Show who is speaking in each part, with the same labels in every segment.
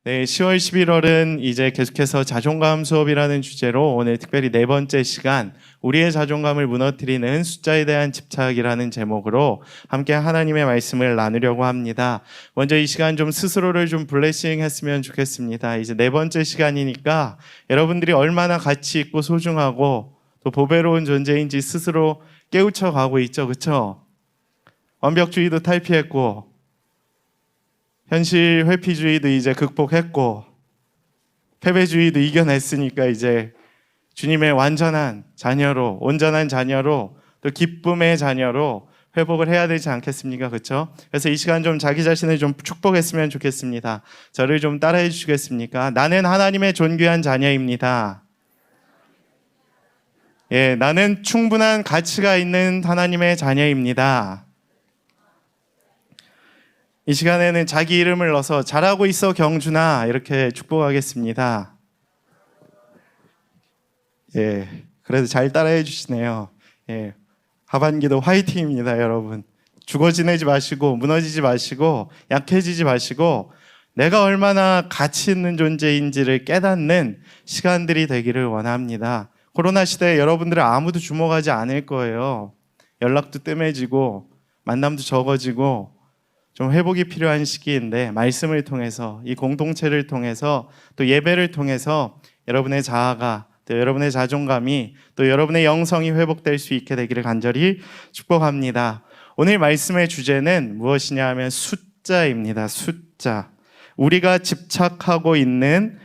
Speaker 1: 네, 10월, 11월은 이제 계속해서 자존감 수업이라는 주제로 오늘 특별히 네 번째 시간, 우리의 자존감을 무너뜨리는 숫자에 대한 집착이라는 제목으로 함께 하나님의 말씀을 나누려고 합니다. 먼저 이 시간 좀 스스로를 좀 블레싱 했으면 좋겠습니다. 이제 네 번째 시간이니까 여러분들이 얼마나 가치 있고 소중하고 또 보배로운 존재인지 스스로 깨우쳐 가고 있죠. 그렇죠? 완벽주의도 탈피했고 현실 회피주의도 이제 극복했고 패배주의도 이겨냈으니까 이제 주님의 완전한 자녀로, 온전한 자녀로, 또 기쁨의 자녀로 회복을 해야 되지 않겠습니까? 그렇죠? 그래서 이 시간 좀 자기 자신을 좀 축복했으면 좋겠습니다. 저를 좀 따라해 주시겠습니까? 나는 하나님의 존귀한 자녀입니다. 예, 나는 충분한 가치가 있는 하나님의 자녀입니다. 이 시간에는 자기 이름을 넣어서 잘하고 있어 경준아 이렇게 축복하겠습니다. 예, 그래도 잘 따라해 주시네요. 예, 하반기도 화이팅입니다, 여러분. 죽어 지내지 마시고 무너지지 마시고 약해지지 마시고 내가 얼마나 가치 있는 존재인지를 깨닫는 시간들이 되기를 원합니다. 코로나 시대에 여러분들은 아무도 주목하지 않을 거예요. 연락도 뜸해지고 만남도 적어지고 좀 회복이 필요한 시기인데 말씀을 통해서 이 공동체를 통해서 또 예배를 통해서 여러분의 자아가 또 여러분의 자존감이 또 여러분의 영성이 회복될 수 있게 되기를 간절히 축복합니다. 오늘 말씀의 주제는 무엇이냐 하면 숫자입니다. 숫자. 우리가 집착하고 있는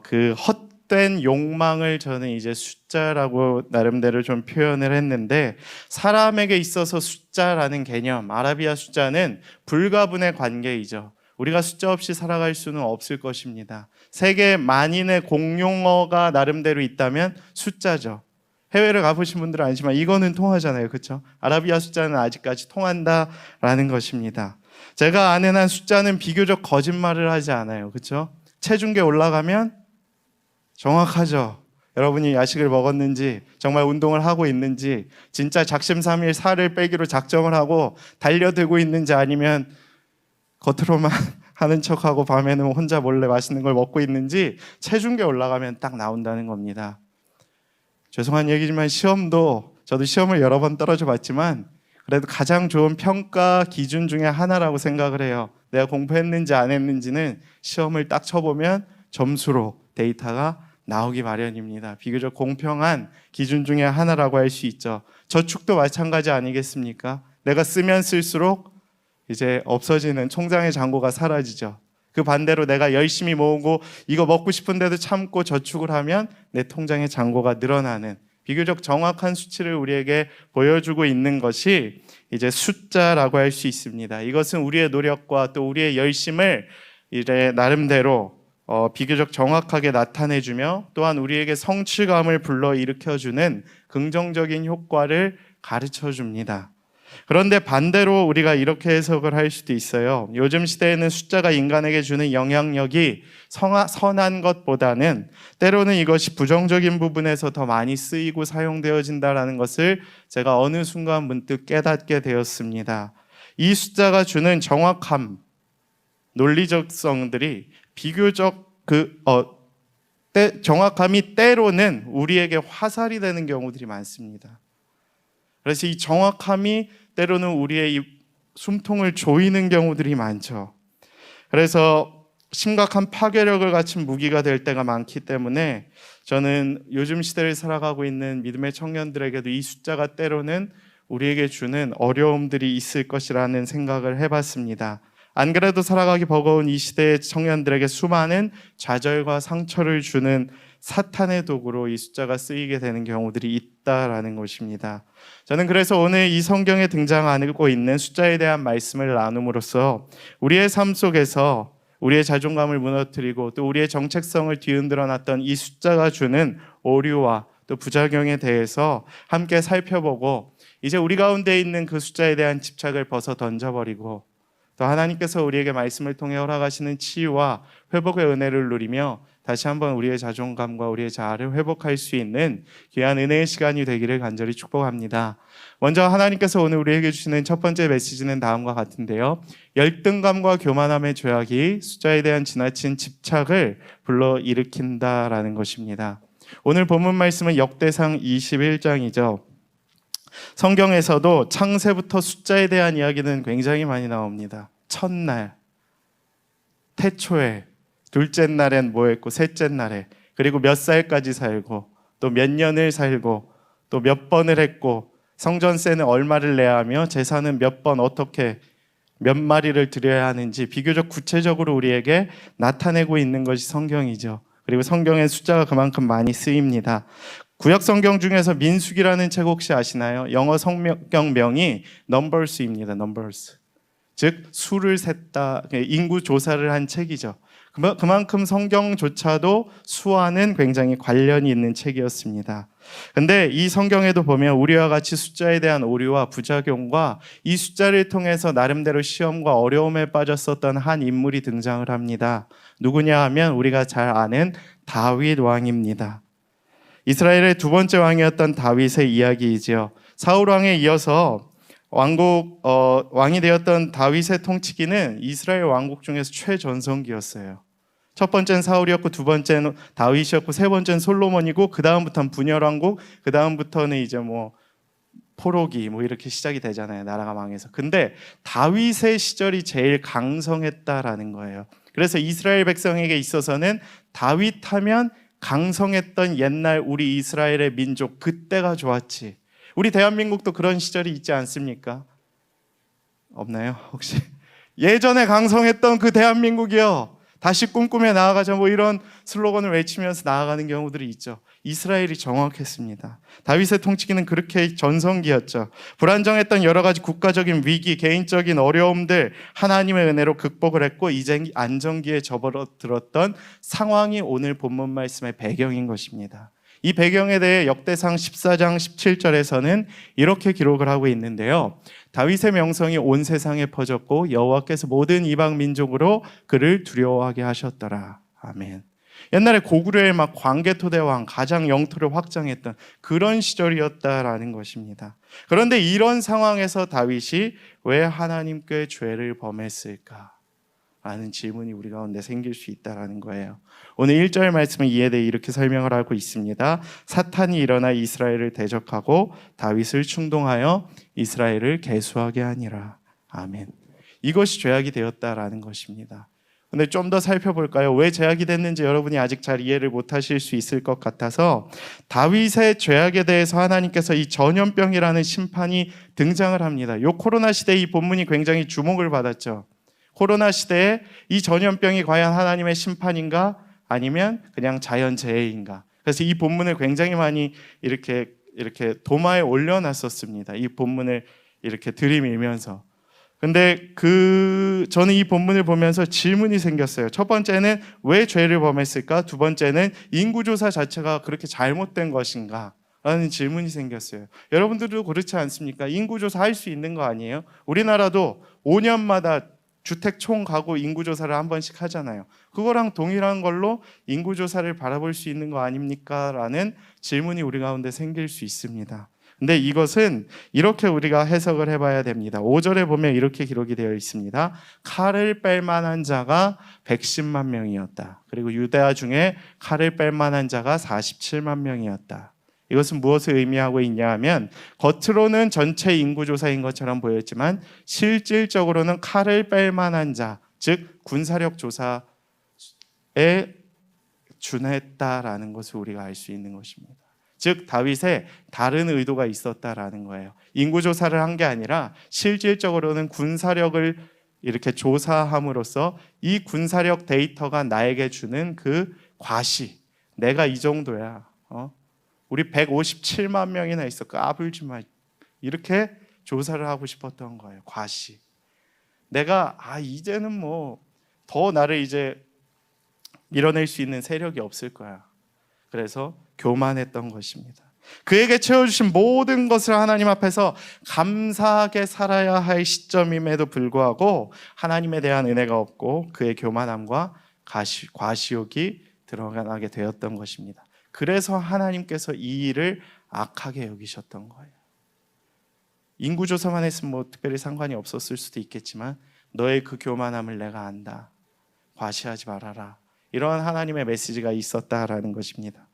Speaker 1: 그 헛된 욕망을 저는 이제 숫자라고 나름대로 좀 표현을 했는데, 사람에게 있어서 숫자라는 개념, 아라비아 숫자는 불가분의 관계이죠. 우리가 숫자 없이 살아갈 수는 없을 것입니다. 세계 만인의 공용어가 나름대로 있다면 숫자죠. 해외를 가보신 분들은 아시지만 이거는 통하잖아요. 그렇죠? 아라비아 숫자는 아직까지 통한다라는 것입니다. 제가 아는 한 숫자는 비교적 거짓말을 하지 않아요. 그렇죠? 체중계 올라가면 정확하죠. 여러분이 야식을 먹었는지, 정말 운동을 하고 있는지, 진짜 작심삼일 살을 빼기로 작정을 하고 달려들고 있는지, 아니면 겉으로만 하는 척하고 밤에는 혼자 몰래 맛있는 걸 먹고 있는지 체중계 올라가면 딱 나온다는 겁니다. 죄송한 얘기지만 저도 시험을 여러 번 떨어져 봤지만 그래도 가장 좋은 평가 기준 중에 하나라고 생각을 해요. 내가 공부했는지 안 했는지는 시험을 딱 쳐보면 점수로 데이터가 나오기 마련입니다. 비교적 공평한 기준 중에 하나라고 할 수 있죠. 저축도 마찬가지 아니겠습니까? 내가 쓰면 쓸수록 이제 없어지는 통장의 잔고가 사라지죠. 그 반대로 내가 열심히 모으고 이거 먹고 싶은데도 참고 저축을 하면 내 통장의 잔고가 늘어나는, 비교적 정확한 수치를 우리에게 보여주고 있는 것이 이제 숫자라고 할 수 있습니다. 이것은 우리의 노력과 또 우리의 열심을 이제 나름대로 비교적 정확하게 나타내주며 또한 우리에게 성취감을 불러일으켜주는 긍정적인 효과를 가르쳐줍니다. 그런데 반대로 우리가 이렇게 해석을 할 수도 있어요. 요즘 시대에는 숫자가 인간에게 주는 영향력이 선한 것보다는 때로는 이것이 부정적인 부분에서 더 많이 쓰이고 사용되어진다는 것을 제가 어느 순간 문득 깨닫게 되었습니다. 이 숫자가 주는 정확함, 논리적성들이 비교적 정확함이 때로는 우리에게 화살이 되는 경우들이 많습니다. 그래서 이 정확함이 때로는 우리의 이 숨통을 조이는 경우들이 많죠. 그래서 심각한 파괴력을 갖춘 무기가 될 때가 많기 때문에 저는 요즘 시대를 살아가고 있는 믿음의 청년들에게도 이 숫자가 때로는 우리에게 주는 어려움들이 있을 것이라는 생각을 해봤습니다. 안 그래도 살아가기 버거운 이 시대의 청년들에게 수많은 좌절과 상처를 주는 사탄의 도구로 이 숫자가 쓰이게 되는 경우들이 있다라는 것입니다. 저는 그래서 오늘 이 성경에 등장하고 있는 숫자에 대한 말씀을 나눔으로써 우리의 삶 속에서 우리의 자존감을 무너뜨리고 또 우리의 정체성을 뒤흔들어 놨던 이 숫자가 주는 오류와 또 부작용에 대해서 함께 살펴보고, 이제 우리 가운데 있는 그 숫자에 대한 집착을 벗어 던져버리고 또 하나님께서 우리에게 말씀을 통해 허락하시는 치유와 회복의 은혜를 누리며 다시 한번 우리의 자존감과 우리의 자아를 회복할 수 있는 귀한 은혜의 시간이 되기를 간절히 축복합니다. 먼저 하나님께서 오늘 우리에게 주시는 첫 번째 메시지는 다음과 같은데요. 열등감과 교만함의 죄악이 숫자에 대한 지나친 집착을 불러일으킨다라는 것입니다. 오늘 본문 말씀은 역대상 21장이죠. 성경에서도 창세부터 숫자에 대한 이야기는 굉장히 많이 나옵니다. 첫날, 태초에, 둘째 날엔 뭐 했고, 셋째 날에, 그리고 몇 살까지 살고, 또 몇 년을 살고, 또 몇 번을 했고, 성전세는 얼마를 내야 하며, 제사는 몇 번 어떻게 몇 마리를 드려야 하는지 비교적 구체적으로 우리에게 나타내고 있는 것이 성경이죠. 그리고 성경의 숫자가 그만큼 많이 쓰입니다. 구약 성경 중에서 민수기라는 책 혹시 아시나요? 영어 성경명이 Numbers입니다. Numbers. 즉 수를 셌다, 인구 조사를 한 책이죠. 그만큼 성경조차도 수와는 굉장히 관련이 있는 책이었습니다. 근데 이 성경에도 보면 우리와 같이 숫자에 대한 오류와 부작용과 이 숫자를 통해서 나름대로 시험과 어려움에 빠졌었던 한 인물이 등장을 합니다. 누구냐 하면 우리가 잘 아는 다윗 왕입니다. 이스라엘의 두 번째 왕이었던 다윗의 이야기이지요. 사울 왕에 이어서 왕이 되었던 다윗의 통치기는 이스라엘 왕국 중에서 최전성기였어요. 첫 번째는 사울이었고, 두 번째는 다윗이었고, 세 번째는 솔로몬이고, 그 다음부터는 분열왕국, 그 다음부터는 이제 포로기 이렇게 시작이 되잖아요. 나라가 망해서. 근데 다윗의 시절이 제일 강성했다라는 거예요. 그래서 이스라엘 백성에게 있어서는 다윗 하면 강성했던 옛날 우리 이스라엘의 민족, 그때가 좋았지. 우리 대한민국도 그런 시절이 있지 않습니까? 없나요? 혹시? 예전에 강성했던 그 대한민국이요, 다시 꿈꾸며 나아가자, 이런 슬로건을 외치면서 나아가는 경우들이 있죠. 이스라엘이 정확했습니다. 다윗의 통치기는 그렇게 전성기였죠. 불안정했던 여러 가지 국가적인 위기, 개인적인 어려움들 하나님의 은혜로 극복을 했고, 이제 안정기에 접어들었던 상황이 오늘 본문 말씀의 배경인 것입니다. 이 배경에 대해 역대상 14장 17절에서는 이렇게 기록을 하고 있는데요. 다윗의 명성이 온 세상에 퍼졌고 여호와께서 모든 이방 민족으로 그를 두려워하게 하셨더라. 아멘. 옛날에 고구려의 광개토대왕, 가장 영토를 확장했던 그런 시절이었다라는 것입니다. 그런데 이런 상황에서 다윗이 왜 하나님께 죄를 범했을까? 라는 질문이 우리 가운데 생길 수 있다는 거예요. 오늘 1절 말씀은 이에 대해 이렇게 설명을 하고 있습니다. 사탄이 일어나 이스라엘을 대적하고 다윗을 충동하여 이스라엘을 계수하게 하니라. 아멘. 이것이 죄악이 되었다라는 것입니다. 근데 좀 더 살펴볼까요? 왜 죄악이 됐는지 여러분이 아직 잘 이해를 못하실 수 있을 것 같아서 다윗의 죄악에 대해서 하나님께서 이 전염병이라는 심판이 등장을 합니다. 이 코로나 시대에 이 본문이 굉장히 주목을 받았죠. 코로나 시대에 이 전염병이 과연 하나님의 심판인가 아니면 그냥 자연재해인가. 그래서 이 본문을 굉장히 많이 이렇게 도마에 올려놨었습니다. 이 본문을 이렇게 들이밀면서. 근데 저는 이 본문을 보면서 질문이 생겼어요. 첫 번째는 왜 죄를 범했을까? 두 번째는 인구조사 자체가 그렇게 잘못된 것인가? 라는 질문이 생겼어요. 여러분들도 그렇지 않습니까? 인구조사 할 수 있는 거 아니에요? 우리나라도 5년마다 주택 총 가구 인구조사를 한 번씩 하잖아요. 그거랑 동일한 걸로 인구조사를 바라볼 수 있는 거 아닙니까? 라는 질문이 우리 가운데 생길 수 있습니다. 근데 이것은 이렇게 우리가 해석을 해봐야 됩니다. 5절에 보면 이렇게 기록이 되어 있습니다. 칼을 뺄 만한 자가 110만 명이었다. 그리고 유대아 중에 칼을 뺄 만한 자가 47만 명이었다. 이것은 무엇을 의미하고 있냐 하면 겉으로는 전체 인구조사인 것처럼 보였지만 실질적으로는 칼을 뺄 만한 자, 즉 군사력 조사에 준했다라는 것을 우리가 알 수 있는 것입니다. 즉 다윗의 다른 의도가 있었다라는 거예요. 인구조사를 한 게 아니라 실질적으로는 군사력을 이렇게 조사함으로써 이 군사력 데이터가 나에게 주는 그 과시, 내가 이 정도야, 우리 157만 명이나 있어, 까불지 마, 이렇게 조사를 하고 싶었던 거예요. 과시. 내가 이제는 더 나를 이제 밀어낼 수 있는 세력이 없을 거야. 그래서 교만했던 것입니다. 그에게 채워주신 모든 것을 하나님 앞에서 감사하게 살아야 할 시점임에도 불구하고 하나님에 대한 은혜가 없고 그의 교만함과 과시욕이 드러나게 되었던 것입니다. 그래서 하나님께서 이 일을 악하게 여기셨던 거예요. 인구조사만 했으면 뭐 특별히 상관이 없었을 수도 있겠지만 너의 그 교만함을 내가 안다. 과시하지 말아라. 이러한 하나님의 메시지가 있었다라는 것입니다.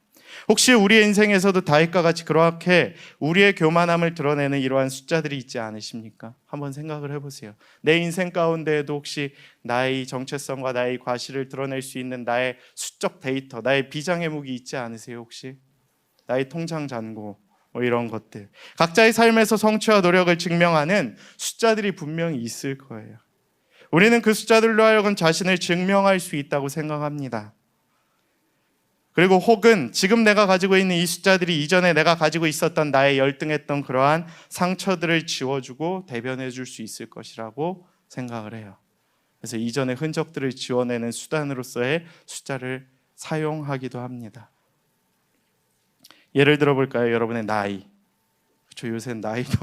Speaker 1: 혹시 우리의 인생에서도 다윗과 같이 그렇게 우리의 교만함을 드러내는 이러한 숫자들이 있지 않으십니까? 한번 생각을 해보세요. 내 인생 가운데에도 혹시 나의 정체성과 나의 과시를 드러낼 수 있는 나의 수적 데이터, 나의 비장의 무기 있지 않으세요? 혹시 나의 통장 잔고 뭐 이런 것들, 각자의 삶에서 성취와 노력을 증명하는 숫자들이 분명히 있을 거예요. 우리는 그 숫자들로 하여금 자신을 증명할 수 있다고 생각합니다. 그리고 혹은 지금 내가 가지고 있는 이 숫자들이 이전에 내가 가지고 있었던 나의 열등했던 그러한 상처들을 지워주고 대변해 줄 수 있을 것이라고 생각을 해요. 그래서 이전의 흔적들을 지워내는 수단으로서의 숫자를 사용하기도 합니다. 예를 들어볼까요? 여러분의 나이. 그렇죠. 요새 나이도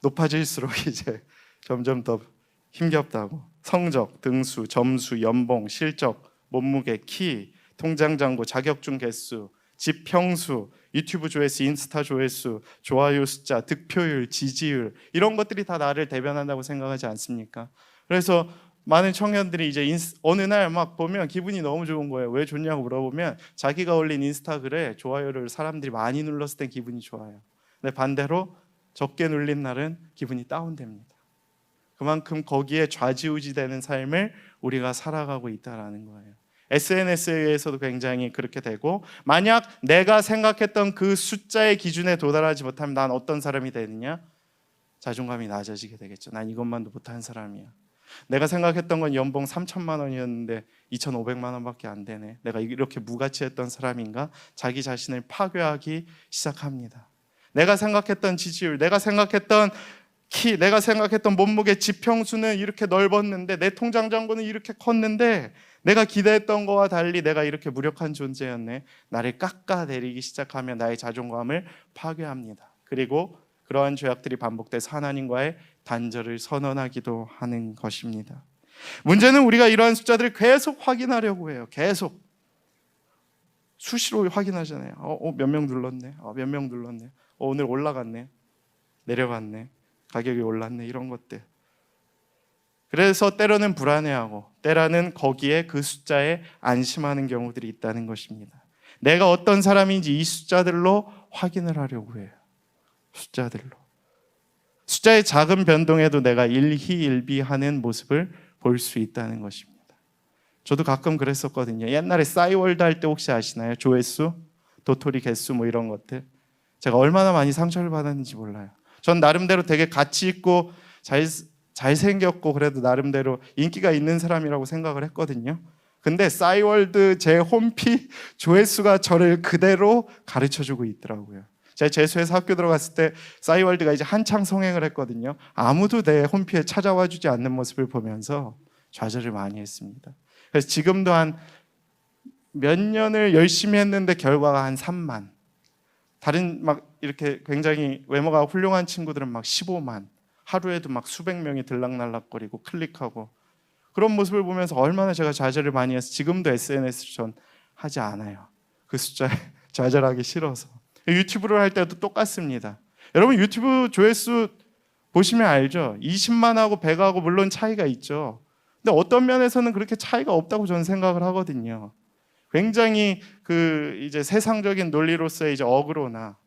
Speaker 1: 높아질수록 이제 점점 더 힘겹다고. 성적, 등수, 점수, 연봉, 실적, 몸무게, 키, 통장 잔고, 자격증 개수, 집 평수, 유튜브 조회수, 인스타 조회수, 좋아요 숫자, 득표율, 지지율, 이런 것들이 다 나를 대변한다고 생각하지 않습니까? 그래서 많은 청년들이 이제 어느 날 막 보면 기분이 너무 좋은 거예요. 왜 좋냐고 물어보면 자기가 올린 인스타글에 좋아요를 사람들이 많이 눌렀을 땐 기분이 좋아요. 근데 반대로 적게 눌린 날은 기분이 다운됩니다. 그만큼 거기에 좌지우지되는 삶을 우리가 살아가고 있다는 거예요. SNS에 의해서도 굉장히 그렇게 되고, 만약 내가 생각했던 그 숫자의 기준에 도달하지 못하면 난 어떤 사람이 되느냐? 자존감이 낮아지게 되겠죠. 난 이것만도 못한 사람이야. 내가 생각했던 건 연봉 3천만 원이었는데 2,500만 원밖에 안 되네. 내가 이렇게 무가치했던 사람인가? 자기 자신을 파괴하기 시작합니다. 내가 생각했던 지지율, 내가 생각했던 키, 내가 생각했던 몸무게, 지평수는 이렇게 넓었는데, 내 통장 잔고는 이렇게 컸는데, 내가 기대했던 거와 달리 내가 이렇게 무력한 존재였네. 나를 깎아내리기 시작하면 나의 자존감을 파괴합니다. 그리고 그러한 죄악들이 반복돼서 하나님과의 단절을 선언하기도 하는 것입니다. 문제는 우리가 이러한 숫자들을 계속 확인하려고 해요. 계속 수시로 확인하잖아요. 몇 명 눌렀네. 몇 명 눌렀네. 오늘 올라갔네. 내려갔네. 가격이 올랐네. 이런 것들. 그래서 때로는 불안해하고 때로는 거기에 그 숫자에 안심하는 경우들이 있다는 것입니다. 내가 어떤 사람인지 이 숫자들로 확인을 하려고 해요. 숫자의 작은 변동에도 내가 일희일비하는 모습을 볼 수 있다는 것입니다. 저도 가끔 그랬었거든요. 옛날에 싸이월드 할 때 혹시 아시나요? 조회수, 도토리 개수 뭐 이런 것들. 제가 얼마나 많이 상처를 받았는지 몰라요. 전 나름대로 되게 가치 있고 잘생겼고 그래도 나름대로 인기가 있는 사람이라고 생각을 했거든요. 근데 싸이월드 제 홈피 조회수가 저를 그대로 가르쳐주고 있더라고요. 제가 재수해서 학교 들어갔을 때 싸이월드가 이제 한창 성행을 했거든요. 아무도 내 홈피에 찾아와 주지 않는 모습을 보면서 좌절을 많이 했습니다. 그래서 지금도 한 몇 년을 열심히 했는데 결과가 한 3만. 다른 막 이렇게 굉장히 외모가 훌륭한 친구들은 막 15만. 하루에도 막 수백 명이 들락날락거리고 클릭하고, 그런 모습을 보면서 얼마나 제가 좌절을 많이 해서 지금도 SNS를 전 하지 않아요. 그 숫자에 좌절하기 싫어서. 유튜브를 할 때도 똑같습니다. 여러분 유튜브 조회수 보시면 알죠? 20만하고 100하고 물론 차이가 있죠. 근데 어떤 면에서는 그렇게 차이가 없다고 저는 생각을 하거든요. 굉장히 그 이제 세상적인 논리로서의 이제 어그로나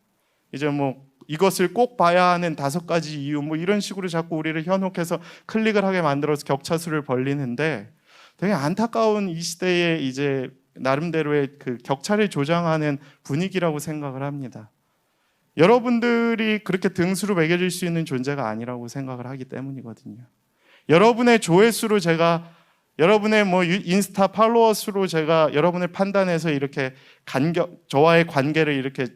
Speaker 1: 이제 뭐 이것을 꼭 봐야 하는 5가지 이유 뭐 이런 식으로 자꾸 우리를 현혹해서 클릭을 하게 만들어서 격차수를 벌리는데, 되게 안타까운 이 시대에 이제 나름대로의 그 격차를 조장하는 분위기라고 생각을 합니다. 여러분들이 그렇게 등수로 매겨질 수 있는 존재가 아니라고 생각을 하기 때문이거든요. 여러분의 조회수로 제가, 여러분의 뭐 인스타 팔로워 수로 제가 여러분을 판단해서 이렇게 저와의 관계를 이렇게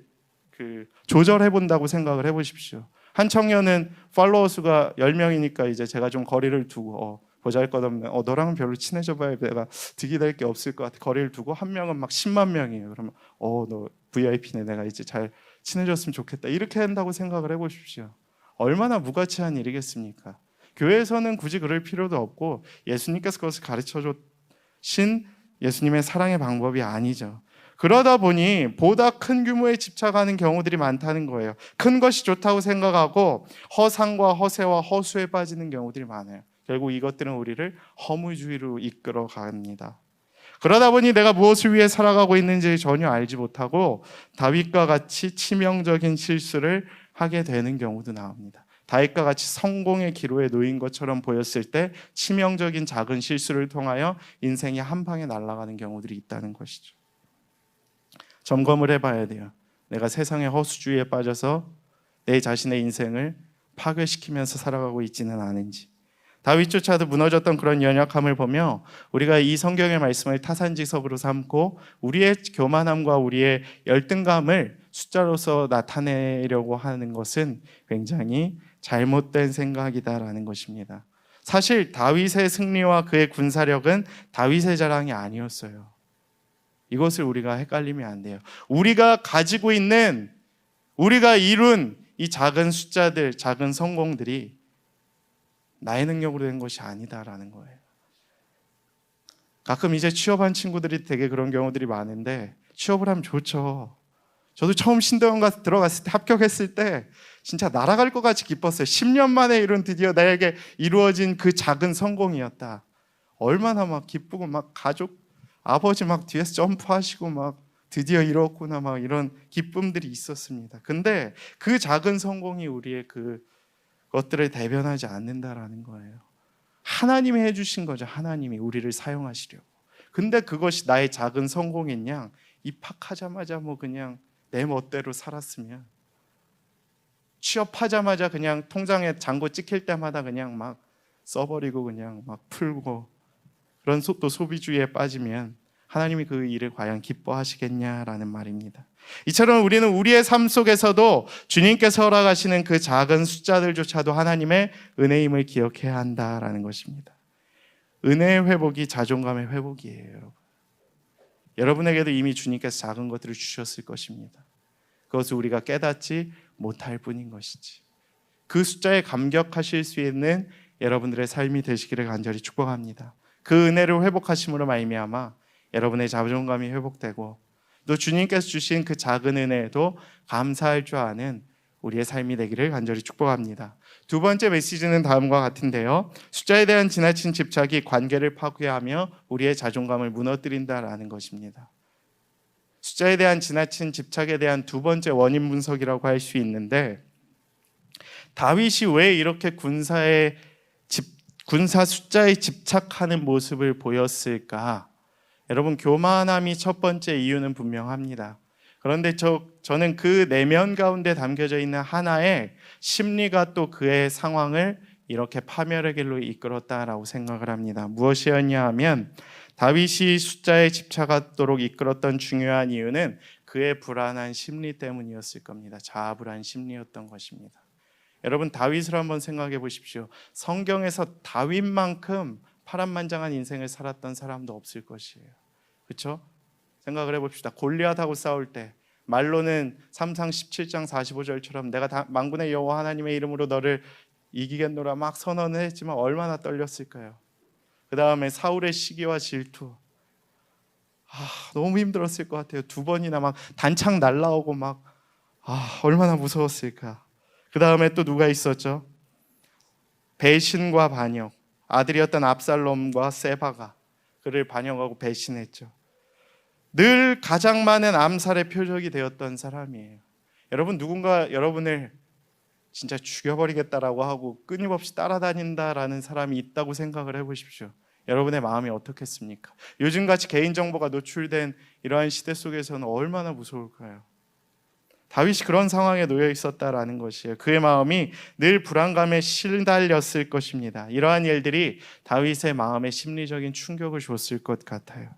Speaker 1: 조절해 본다고 생각을 해보십시오. 한 청년은 팔로워 수가 10명이니까 이제 제가 좀 거리를 두고 보잘것없는 너랑은 별로 친해져 봐야 내가 득이 될 게 없을 것 같아. 거리를 두고 한 명은 막 10만 명이에요. 그러면 너 VIP네, 내가 이제 잘 친해졌으면 좋겠다, 이렇게 한다고 생각을 해보십시오. 얼마나 무가치한 일이겠습니까? 교회에서는 굳이 그럴 필요도 없고 예수님께서 그것을 가르쳐 주신 예수님의 사랑의 방법이 아니죠. 그러다 보니 보다 큰 규모에 집착하는 경우들이 많다는 거예요. 큰 것이 좋다고 생각하고 허상과 허세와 허수에 빠지는 경우들이 많아요. 결국 이것들은 우리를 허무주의로 이끌어 갑니다. 그러다 보니 내가 무엇을 위해 살아가고 있는지 전혀 알지 못하고 다윗과 같이 치명적인 실수를 하게 되는 경우도 나옵니다. 다윗과 같이 성공의 기로에 놓인 것처럼 보였을 때 치명적인 작은 실수를 통하여 인생이 한 방에 날아가는 경우들이 있다는 것이죠. 점검을 해봐야 돼요. 내가 세상의 허수주의에 빠져서 내 자신의 인생을 파괴시키면서 살아가고 있지는 않은지. 다윗조차도 무너졌던 그런 연약함을 보며 우리가 이 성경의 말씀을 타산지석으로 삼고 우리의 교만함과 우리의 열등감을 숫자로서 나타내려고 하는 것은 굉장히 잘못된 생각이다라는 것입니다. 사실 다윗의 승리와 그의 군사력은 다윗의 자랑이 아니었어요. 이것을 우리가 헷갈리면 안 돼요. 우리가 가지고 있는, 우리가 이룬 이 작은 숫자들, 작은 성공들이 나의 능력으로 된 것이 아니다라는 거예요. 가끔 이제 취업한 친구들이 되게 그런 경우들이 많은데, 취업을 하면 좋죠. 저도 처음 신대원 들어갔을 때, 합격했을 때 진짜 날아갈 것 같이 기뻤어요. 10년 만에 이룬 드디어 나에게 이루어진 그 작은 성공이었다. 얼마나 막 기쁘고, 막 가족, 아버지 막 뒤에서 점프하시고 막 드디어 이뤘구나, 막 이런 기쁨들이 있었습니다. 근데 그 작은 성공이 우리의 그 것들을 대변하지 않는다라는 거예요. 하나님이 해주신 거죠. 하나님이 우리를 사용하시려고. 근데 그것이 나의 작은 성공인 양 입학하자마자 뭐 그냥 내 멋대로 살았으면, 취업하자마자 그냥 통장에 잔고 찍힐 때마다 그냥 막 써버리고 그냥 막 풀고 그런 또 소비주의에 빠지면 하나님이 그 일을 과연 기뻐하시겠냐라는 말입니다. 이처럼 우리는 우리의 삶 속에서도 주님께서 허락하시는 그 작은 숫자들조차도 하나님의 은혜임을 기억해야 한다라는 것입니다. 은혜의 회복이 자존감의 회복이에요, 여러분. 여러분에게도 이미 주님께서 작은 것들을 주셨을 것입니다. 그것을 우리가 깨닫지 못할 뿐인 것이지. 그 숫자에 감격하실 수 있는 여러분들의 삶이 되시기를 간절히 축복합니다. 그 은혜를 회복하심으로 말미암아 여러분의 자존감이 회복되고 또 주님께서 주신 그 작은 은혜에도 감사할 줄 아는 우리의 삶이 되기를 간절히 축복합니다. 두 번째 메시지는 다음과 같은데요. 숫자에 대한 지나친 집착이 관계를 파괴하며 우리의 자존감을 무너뜨린다라는 것입니다. 숫자에 대한 지나친 집착에 대한 두 번째 원인 분석이라고 할 수 있는데, 다윗이 왜 이렇게 군사 숫자에 집착하는 모습을 보였을까? 여러분, 교만함이 첫 번째 이유는 분명합니다. 그런데 저는 그 내면 가운데 담겨져 있는 하나의 심리가 또 그의 상황을 이렇게 파멸의 길로 이끌었다라고 생각을 합니다. 무엇이었냐 하면, 다윗이 숫자에 집착하도록 이끌었던 중요한 이유는 그의 불안한 심리 때문이었을 겁니다. 자아불안 심리였던 것입니다. 여러분, 다윗을 한번 생각해 보십시오. 성경에서 다윗만큼 파란만장한 인생을 살았던 사람도 없을 것이에요. 그렇죠? 생각을 해봅시다. 골리앗하고 싸울 때 말로는 3상 17장 45절처럼 내가 만군의 여호와 하나님의 이름으로 너를 이기겠노라 막 선언을 했지만 얼마나 떨렸을까요? 그 다음에 사울의 시기와 질투, 너무 힘들었을 것 같아요. 두 번이나 막 단창 날라오고 막 얼마나 무서웠을까. 그 다음에 또 누가 있었죠? 배신과 반역. 아들이었던 압살롬과 세바가 그를 반역하고 배신했죠. 늘 가장 많은 암살의 표적이 되었던 사람이에요. 여러분, 누군가 여러분을 진짜 죽여버리겠다라고 하고 끊임없이 따라다닌다라는 사람이 있다고 생각을 해보십시오. 여러분의 마음이 어떻겠습니까? 요즘같이 개인정보가 노출된 이러한 시대 속에서는 얼마나 무서울까요? 다윗이 그런 상황에 놓여 있었다라는 것이에요. 그의 마음이 늘 불안감에 시달렸을 것입니다. 이러한 일들이 다윗의 마음에 심리적인 충격을 줬을 것 같아요.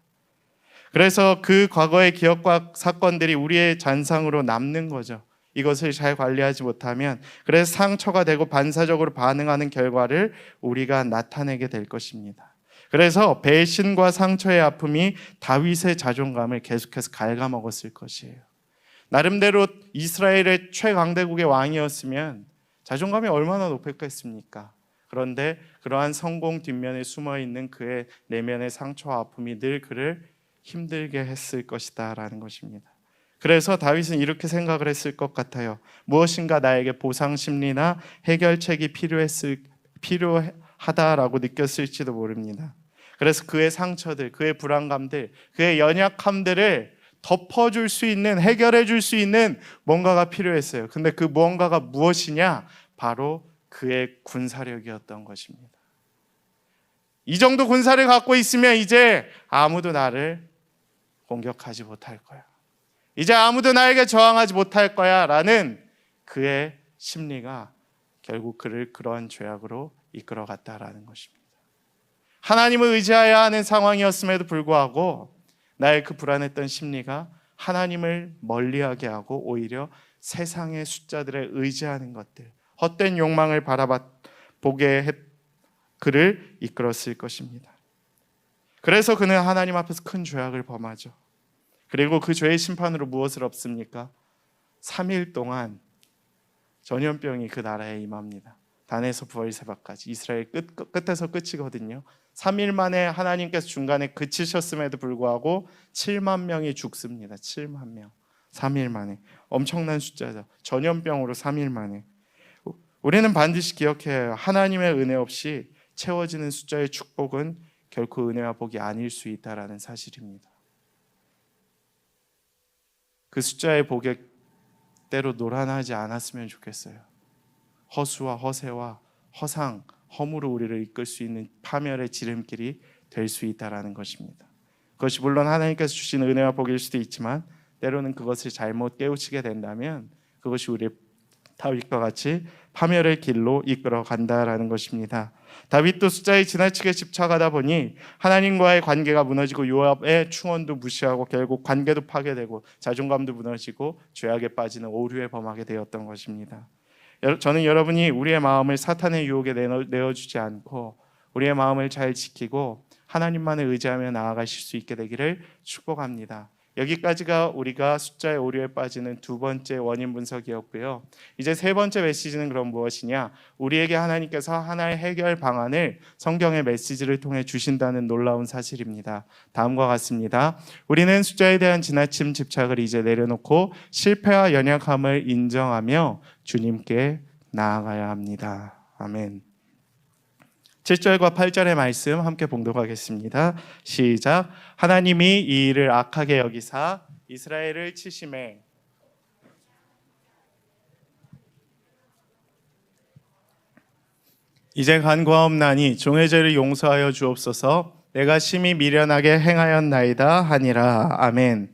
Speaker 1: 그래서 그 과거의 기억과 사건들이 우리의 잔상으로 남는 거죠. 이것을 잘 관리하지 못하면, 그래서 상처가 되고 반사적으로 반응하는 결과를 우리가 나타내게 될 것입니다. 그래서 배신과 상처의 아픔이 다윗의 자존감을 계속해서 갉아먹었을 것이에요. 나름대로 이스라엘의 최강대국의 왕이었으면 자존감이 얼마나 높았겠습니까? 그런데 그러한 성공 뒷면에 숨어있는 그의 내면의 상처와 아픔이 늘 그를 힘들게 했을 것이다 라는 것입니다. 그래서 다윗은 이렇게 생각을 했을 것 같아요. 무엇인가 나에게 보상 심리나 해결책이 필요하다라고 느꼈을지도 모릅니다. 그래서 그의 상처들, 그의 불안감들, 그의 연약함들을 덮어줄 수 있는, 해결해 줄 수 있는 뭔가가 필요했어요. 근데 그 무언가가 무엇이냐? 바로 그의 군사력이었던 것입니다. 이 정도 군사를 갖고 있으면 이제 아무도 나를 공격하지 못할 거야. 이제 아무도 나에게 저항하지 못할 거야 라는 그의 심리가 결국 그를 그러한 죄악으로 이끌어갔다라는 것입니다. 하나님을 의지해야 하는 상황이었음에도 불구하고 나의 그 불안했던 심리가 하나님을 멀리하게 하고 오히려 세상의 숫자들에 의지하는 것들, 헛된 욕망을 바라보게 그를 이끌었을 것입니다. 그래서 그는 하나님 앞에서 큰 죄악을 범하죠. 그리고 그 죄의 심판으로 무엇을 얻습니까? 3일 동안 전염병이 그 나라에 임합니다. 단에서 부엘세바까지 이스라엘 끝에서 끝이거든요. 3일 만에 하나님께서 중간에 그치셨음에도 불구하고 7만 명이 죽습니다. 7만 명. 3일 만에. 엄청난 숫자죠. 전염병으로 3일 만에. 우리는 반드시 기억해야 해요. 하나님의 은혜 없이 채워지는 숫자의 축복은 결코 은혜와 복이 아닐 수 있다라는 사실입니다. 그 숫자의 복에 때로 노란하지 않았으면 좋겠어요. 허수와 허세와 허상, 허무로 우리를 이끌 수 있는 파멸의 지름길이 될 수 있다라는 것입니다. 그것이 물론 하나님께서 주신 은혜와 복일 수도 있지만 때로는 그것을 잘못 깨우치게 된다면 그것이 우리의 다윗과 같이 파멸의 길로 이끌어 간다라는 것입니다. 다윗도 숫자에 지나치게 집착하다 보니 하나님과의 관계가 무너지고 요압의 충언도 무시하고 결국 관계도 파괴되고 자존감도 무너지고 죄악에 빠지는 오류에 범하게 되었던 것입니다. 저는 여러분이 우리의 마음을 사탄의 유혹에 내어주지 않고 우리의 마음을 잘 지키고 하나님만을 의지하며 나아가실 수 있게 되기를 축복합니다. 여기까지가 우리가 숫자의 오류에 빠지는 두 번째 원인 분석이었고요. 이제 세 번째 메시지는 그럼 무엇이냐? 우리에게 하나님께서 하나의 해결 방안을 성경의 메시지를 통해 주신다는 놀라운 사실입니다. 다음과 같습니다. 우리는 숫자에 대한 지나친 집착을 이제 내려놓고 실패와 연약함을 인정하며 주님께 나아가야 합니다. 아멘. 7절과 8절의 말씀 함께 봉독하겠습니다. 시작. 하나님이 이 일을 악하게 여기사 이스라엘을 치심해 이제 간과없나니 종의 죄를 용서하여 주옵소서. 내가 심히 미련하게 행하였나이다 하니라. 아멘.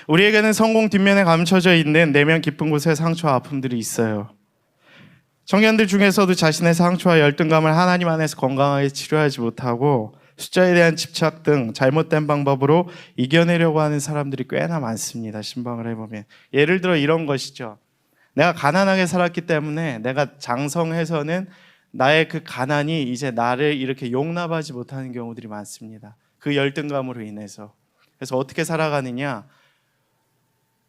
Speaker 1: 우리에게는 성공 뒷면에 감춰져 있는 내면 깊은 곳에 상처와 아픔들이 있어요. 청년들 중에서도 자신의 상처와 열등감을 하나님 안에서 건강하게 치료하지 못하고 숫자에 대한 집착 등 잘못된 방법으로 이겨내려고 하는 사람들이 꽤나 많습니다. 신방을 해보면 예를 들어 이런 것이죠. 내가 가난하게 살았기 때문에 내가 장성해서는 나의 그 가난이 이제 나를 이렇게 용납하지 못하는 경우들이 많습니다. 그 열등감으로 인해서. 그래서 어떻게 살아가느냐?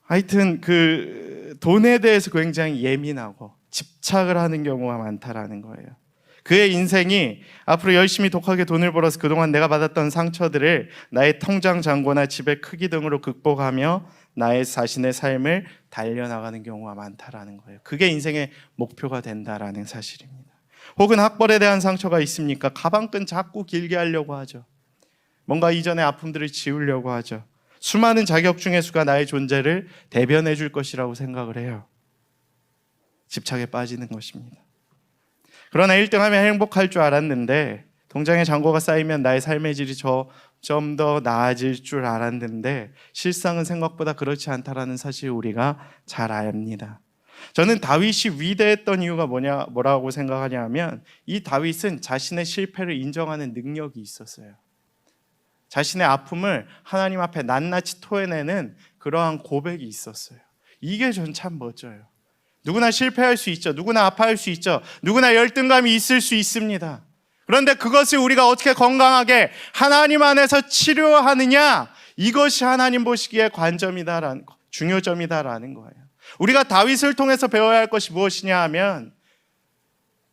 Speaker 1: 하여튼 그 돈에 대해서 굉장히 예민하고 집착을 하는 경우가 많다라는 거예요. 그의 인생이 앞으로 열심히 독하게 돈을 벌어서 그동안 내가 받았던 상처들을 나의 통장 잔고나 집의 크기 등으로 극복하며 나의 자신의 삶을 달려나가는 경우가 많다라는 거예요. 그게 인생의 목표가 된다라는 사실입니다. 혹은 학벌에 대한 상처가 있습니까? 가방끈 자꾸 길게 하려고 하죠. 뭔가 이전의 아픔들을 지우려고 하죠. 수많은 자격증의 수가 나의 존재를 대변해 줄 것이라고 생각을 해요. 집착에 빠지는 것입니다. 그러나 1등하면 행복할 줄 알았는데 통장에 잔고가 쌓이면 나의 삶의 질이 좀 더 나아질 줄 알았는데 실상은 생각보다 그렇지 않다라는 사실 우리가 잘 압니다. 저는 다윗이 위대했던 이유가 뭐라고 생각하냐 하면 이 다윗은 자신의 실패를 인정하는 능력이 있었어요. 자신의 아픔을 하나님 앞에 낱낱이 토해내는 그러한 고백이 있었어요. 이게 전 참 멋져요. 누구나 실패할 수 있죠. 누구나 아파할 수 있죠. 누구나 열등감이 있을 수 있습니다. 그런데 그것을 우리가 어떻게 건강하게 하나님 안에서 치료하느냐, 이것이 하나님 보시기에 관점이다라는, 중요점이다라는 거예요. 우리가 다윗을 통해서 배워야 할 것이 무엇이냐 하면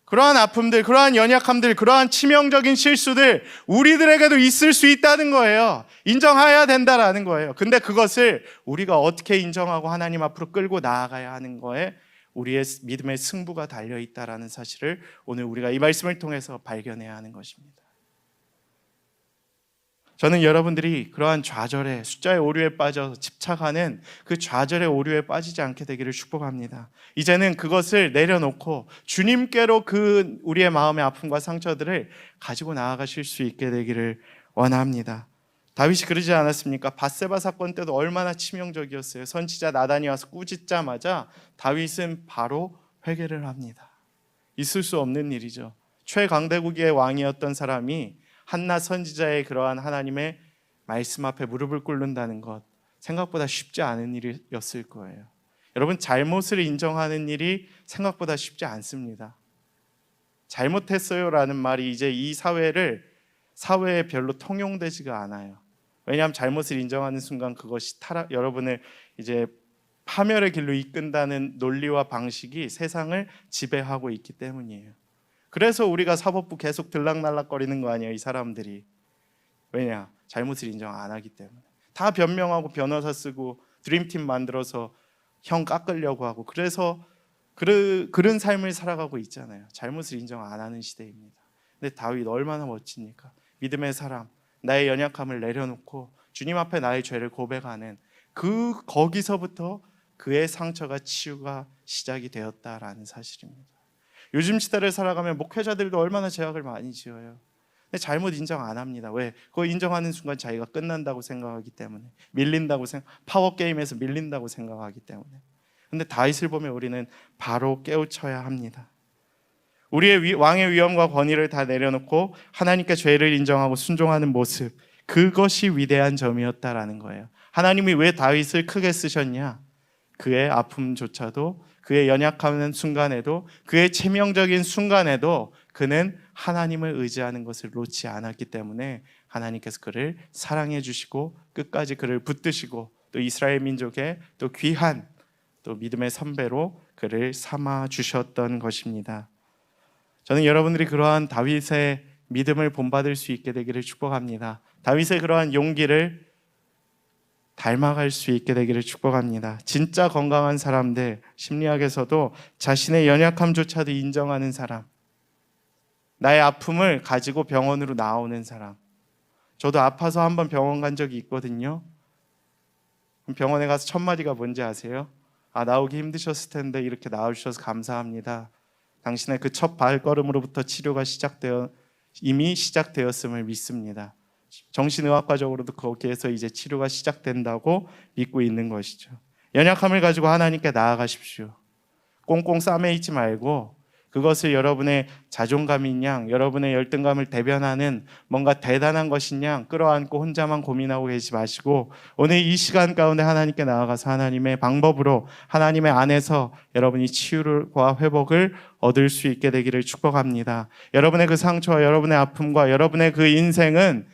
Speaker 1: 그러한 아픔들, 그러한 연약함들, 그러한 치명적인 실수들 우리들에게도 있을 수 있다는 거예요. 인정해야 된다라는 거예요. 근데 그것을 우리가 어떻게 인정하고 하나님 앞으로 끌고 나아가야 하는 거에 우리의 믿음의 승부가 달려있다라는 사실을 오늘 우리가 이 말씀을 통해서 발견해야 하는 것입니다. 저는 여러분들이 그러한 좌절에, 숫자의 오류에 빠져 집착하는 그 좌절의 오류에 빠지지 않게 되기를 축복합니다. 이제는 그것을 내려놓고 주님께로 그 우리의 마음의 아픔과 상처들을 가지고 나아가실 수 있게 되기를 원합니다. 다윗이 그러지 않았습니까? 밧세바 사건 때도 얼마나 치명적이었어요. 선지자 나단이 와서 꾸짖자마자 다윗은 바로 회개를 합니다. 있을 수 없는 일이죠. 최강대국의 왕이었던 사람이 한나 선지자의 그러한 하나님의 말씀 앞에 무릎을 꿇는다는 것, 생각보다 쉽지 않은 일이었을 거예요. 여러분, 잘못을 인정하는 일이 생각보다 쉽지 않습니다. 잘못했어요라는 말이 이제 이 사회에 별로 통용되지가 않아요. 왜냐하면 잘못을 인정하는 순간 그것이 여러분을 이제 파멸의 길로 이끈다는 논리와 방식이 세상을 지배하고 있기 때문이에요. 그래서 우리가 사법부 계속 들락날락거리는 거 아니에요, 이 사람들이. 왜냐? 잘못을 인정 안 하기 때문에. 다 변명하고 변호사 쓰고 드림팀 만들어서 형 깎으려고 하고, 그래서 그런 삶을 살아가고 있잖아요. 잘못을 인정 안 하는 시대입니다. 근데 다윗 얼마나 멋집니까? 믿음의 사람, 나의 연약함을 내려놓고 주님 앞에 나의 죄를 고백하는 거기서부터 그의 상처가 치유가 시작이 되었다라는 사실입니다. 요즘 시대를 살아가면 목회자들도 얼마나 죄악을 많이 지어요. 근데 잘못 인정 안 합니다. 왜? 그거 인정하는 순간 자기가 끝난다고 생각하기 때문에, 파워게임에서 밀린다고 생각하기 때문에. 근데 다윗을 보면 우리는 바로 깨우쳐야 합니다. 우리의 왕의 위엄과 권위를 다 내려놓고 하나님께 죄를 인정하고 순종하는 모습, 그것이 위대한 점이었다라는 거예요. 하나님이 왜 다윗을 크게 쓰셨냐? 그의 아픔조차도, 그의 연약한 순간에도, 그의 치명적인 순간에도 그는 하나님을 의지하는 것을 놓지 않았기 때문에 하나님께서 그를 사랑해 주시고 끝까지 그를 붙드시고 또 이스라엘 민족의 또 귀한 또 믿음의 선배로 그를 삼아 주셨던 것입니다. 저는 여러분들이 그러한 다윗의 믿음을 본받을 수 있게 되기를 축복합니다. 다윗의 그러한 용기를 닮아갈 수 있게 되기를 축복합니다. 진짜 건강한 사람들, 심리학에서도 자신의 연약함조차도 인정하는 사람, 나의 아픔을 가지고 병원으로 나오는 사람. 저도 아파서 한번 병원 간 적이 있거든요. 병원에 가서 첫 마디가 뭔지 아세요? 나오기 힘드셨을 텐데 이렇게 나와주셔서 감사합니다. 당신의 그 첫 발걸음으로부터 치료가 이미 시작되었음을 믿습니다. 정신의학과적으로도 거기에서 이제 치료가 시작된다고 믿고 있는 것이죠. 연약함을 가지고 하나님께 나아가십시오. 꽁꽁 싸매 있지 말고 그것을 여러분의 자존감인 양, 여러분의 열등감을 대변하는 뭔가 대단한 것인 양 끌어안고 혼자만 고민하고 계시지 마시고 오늘 이 시간 가운데 하나님께 나아가서 하나님의 방법으로, 하나님의 안에서 여러분이 치유와 회복을 얻을 수 있게 되기를 축복합니다. 여러분의 그 상처와 여러분의 아픔과 여러분의 그 인생은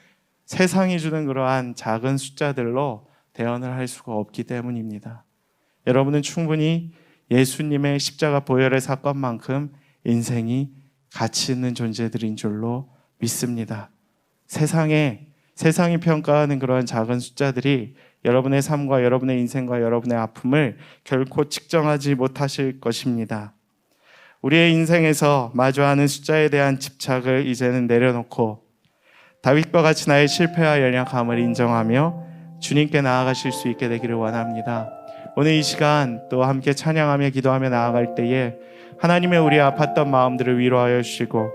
Speaker 1: 세상이 주는 그러한 작은 숫자들로 대언을 할 수가 없기 때문입니다. 여러분은 충분히 예수님의 십자가 보혈의 사건만큼 인생이 가치 있는 존재들인 줄로 믿습니다. 세상이 평가하는 그러한 작은 숫자들이 여러분의 삶과 여러분의 인생과 여러분의 아픔을 결코 측정하지 못하실 것입니다. 우리의 인생에서 마주하는 숫자에 대한 집착을 이제는 내려놓고 다윗과 같이 나의 실패와 연약함을 인정하며 주님께 나아가실 수 있게 되기를 원합니다. 오늘 이 시간 또 함께 찬양하며 기도하며 나아갈 때에 하나님의 우리의 아팠던 마음들을 위로하여 주시고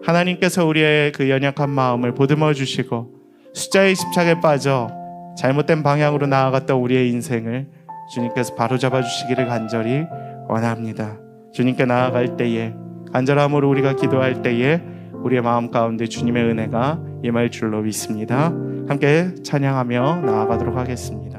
Speaker 1: 하나님께서 우리의 그 연약한 마음을 보듬어 주시고 숫자의 집착에 빠져 잘못된 방향으로 나아갔던 우리의 인생을 주님께서 바로잡아 주시기를 간절히 원합니다. 주님께 나아갈 때에, 간절함으로 우리가 기도할 때에 우리의 마음 가운데 주님의 은혜가 임할 줄로 믿습니다. 함께 찬양하며 나아가도록 하겠습니다.